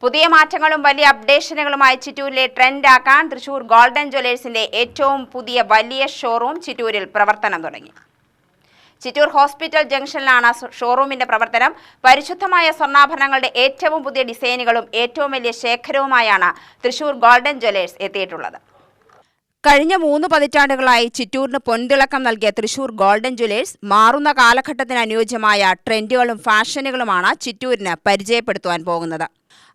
പുതിയ മാറ്റങ്ങളും വലിയ അപ്ഡേഷനുകളുമായി ചിറ്റൂരിലെ ട്രെൻഡ് ആക്കാൻ തൃശൂർ ഗോൾഡൻ ജ്വല്ലേഴ്സിന്റെ ഏറ്റവും പുതിയ വലിയ ഷോറൂം ചിറ്റൂരിൽ പ്രവർത്തനം തുടങ്ങി. ചിറ്റൂർ ഹോസ്പിറ്റൽ ജംഗ്ഷനിലാണ് ഷോറൂമിന്റെ പ്രവർത്തനം. പരിശുദ്ധമായ സ്വർണ്ണാഭരണങ്ങളുടെ ഏറ്റവും പുതിയ ഡിസൈനുകളും ഏറ്റവും വലിയ ശേഖരവുമായാണ് തൃശൂർ ഗോൾഡൻ ജ്വല്ലേഴ്സ് എത്തിയിട്ടുള്ളത്. കഴിഞ്ഞ 3 പതിറ്റാണ്ടുകളായി ചിറ്റൂരിന് പൊൻതിളക്കം നൽകിയ തൃശൂർ ഗോൾഡൻ ജ്വല്ലേഴ്സ് മാറുന്ന കാലഘട്ടത്തിന് അനുയോജ്യമായ ട്രെൻഡുകളും ഫാഷനുകളുമാണ് ചിറ്റൂരിന് പരിചയപ്പെടുത്തുവാൻ പോകുന്നത്.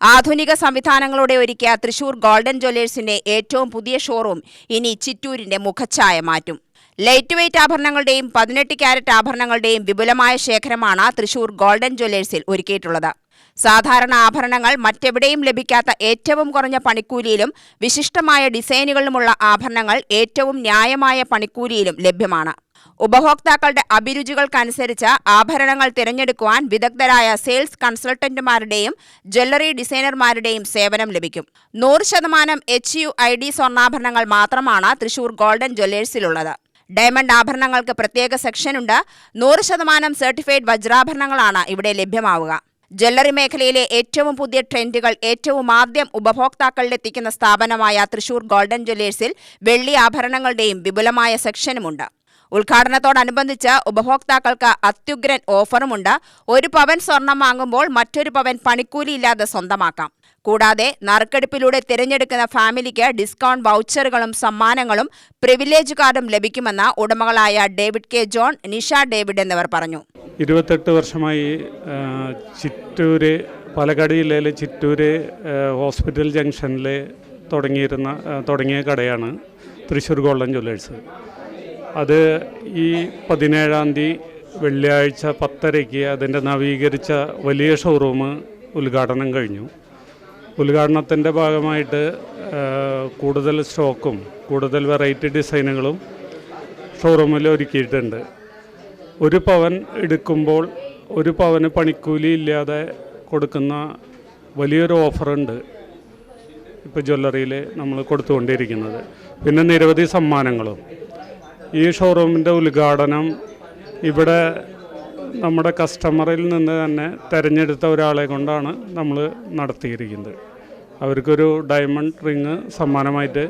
ആധുനിക സംവിധാനങ്ങളോടെ ഒരുക്കിയ തൃശൂർ ഗോൾഡൻ ജ്വല്ലേഴ്സിന്റെ ഏറ്റവും പുതിയ ഷോറൂം ഇനി ചിറ്റൂരിന്റെ മുഖച്ഛായ മാറ്റും. ലൈറ്റ് വെയ്റ്റ് ആഭരണങ്ങളുടെയും 18 ക്യാരറ്റ് ആഭരണങ്ങളുടെയും വിപുലമായ ശേഖരമാണ് തൃശൂർ ഗോൾഡൻ ജ്വല്ലേഴ്സിൽ ഒരുക്കിയിട്ടുള്ളത്. സാധാരണ ആഭരണങ്ങൾ മറ്റെവിടെയും ലഭിക്കാത്ത ഏറ്റവും കുറഞ്ഞ പണിക്കൂലിയിലും വിശിഷ്ടമായ ഡിസൈനുകളിലുമുള്ള ആഭരണങ്ങൾ ഏറ്റവും ന്യായമായ പണിക്കൂലിയിലും ലഭ്യമാണ്. ഉപഭോക്താക്കളുടെ അഭിരുചികൾക്കനുസരിച്ച് ആഭരണങ്ങൾ തിരഞ്ഞെടുക്കുവാൻ വിദഗ്ധരായ സെയിൽസ് കൺസൾട്ടന്റുമാരുടെയും ജ്വല്ലറി ഡിസൈനർമാരുടെയും സേവനം ലഭിക്കും. 100% HUID സ്വർണ്ണാഭരണങ്ങൾ മാത്രമാണ് തൃശൂർ ഗോൾഡൻ ജ്വല്ലേഴ്സിലുള്ളത്. ഡയമണ്ട് ആഭരണങ്ങൾക്ക് പ്രത്യേക സെക്ഷനുണ്ട്. 100% സർട്ടിഫൈഡ് വജ്രാഭരണങ്ങളാണ് ഇവിടെ ലഭ്യമാവുക. ജ്വല്ലറി മേഖലയിലെ ഏറ്റവും പുതിയ ട്രെൻഡുകൾ ഏറ്റവും ആദ്യം ഉപഭോക്താക്കളിലെത്തിക്കുന്ന സ്ഥാപനമായ തൃശൂർ ഗോൾഡൻ ജ്വല്ലേഴ്സിൽ വെള്ളി ആഭരണങ്ങളുടെയും വിപുലമായ സെക്ഷനുമുണ്ട്. ഉദ്ഘാടനത്തോടനുബന്ധിച്ച് ഉപഭോക്താക്കൾക്ക് അത്യുഗ്രൻ ഓഫറുമുണ്ട്. 1 പവൻ സ്വർണം വാങ്ങുമ്പോൾ മറ്റൊരു പവൻ പണിക്കൂലിയില്ലാതെ സ്വന്തമാക്കാം. കൂടാതെ നറുക്കെടുപ്പിലൂടെ തിരഞ്ഞെടുക്കുന്ന ഫാമിലിക്ക് ഡിസ്കൗണ്ട് വൗച്ചറുകളും സമ്മാനങ്ങളും പ്രിവിലേജ് കാർഡും ലഭിക്കുമെന്ന് ഉടമകളായ David K John, Nisha David എന്നിവർ പറഞ്ഞു. 28 വർഷമായി ചിറ്റൂര്, പാലക്കാട് ജില്ലയിലെ ചിറ്റൂര് ഹോസ്പിറ്റൽ ജംഗ്ഷനിൽ തുടങ്ങിയ കടയാണ് തൃശ്ശൂർ ഗോൾഡൻ ജ്വല്ലേഴ്സ്. അത് ഈ 17-ാം തീയതി വെള്ളിയാഴ്ച 10:30 അതിൻ്റെ നവീകരിച്ച വലിയ ഷോറൂം ഉദ്ഘാടനം കഴിഞ്ഞു. ഉദ്ഘാടനത്തിൻ്റെ ഭാഗമായിട്ട് കൂടുതൽ സ്റ്റോക്കും കൂടുതൽ വെറൈറ്റി ഡിസൈനുകളും ഷോറൂമിൽ ഒരുക്കിയിട്ടുണ്ട്. 1 പവൻ എടുക്കുമ്പോൾ 1 പവന് പണിക്കൂലി ഇല്ലാതെ കൊടുക്കുന്ന വലിയൊരു ഓഫറുണ്ട് ഇപ്പോൾ ജ്വല്ലറിയിൽ നമ്മൾ കൊടുത്തുകൊണ്ടിരിക്കുന്നത്. പിന്നെ നിരവധി സമ്മാനങ്ങളും. ഈ ഷോറൂമിൻ്റെ ഉദ്ഘാടനം ഇവിടെ നമ്മുടെ കസ്റ്റമറിൽ നിന്ന് തന്നെ തിരഞ്ഞെടുത്ത ഒരാളെ കൊണ്ടാണ് നമ്മൾ നടത്തിയിരിക്കുന്നത്. അവർക്കൊരു ഡയമണ്ട് റിങ് സമ്മാനമായിട്ട്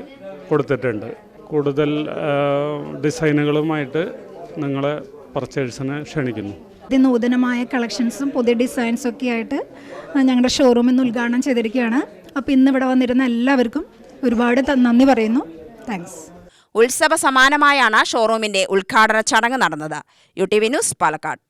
കൊടുത്തിട്ടുണ്ട്. കൂടുതൽ ഡിസൈനുകളുമായിട്ട് നിങ്ങളെ പർച്ചേഴ്സിനെ ക്ഷണിക്കുന്നു. നൂതനമായ കളക്ഷൻസും പുതിയ ഡിസൈൻസും ഒക്കെ ആയിട്ട് ഞങ്ങളുടെ ഷോറൂമിൽ നിന്ന് ഉദ്ഘാടനം ചെയ്തിരിക്കുകയാണ്. അപ്പോൾ ഇന്നിവിടെ വന്നിരുന്ന എല്ലാവർക്കും ഒരുപാട് നന്ദി പറയുന്നു. താങ്ക്സ്. ഉത്സവ സമാനമായാണ് ഷോറൂമിന്റെ ഉദ്ഘാടന ചടങ്ങ് നടന്നത്. UTV news, Palakkad.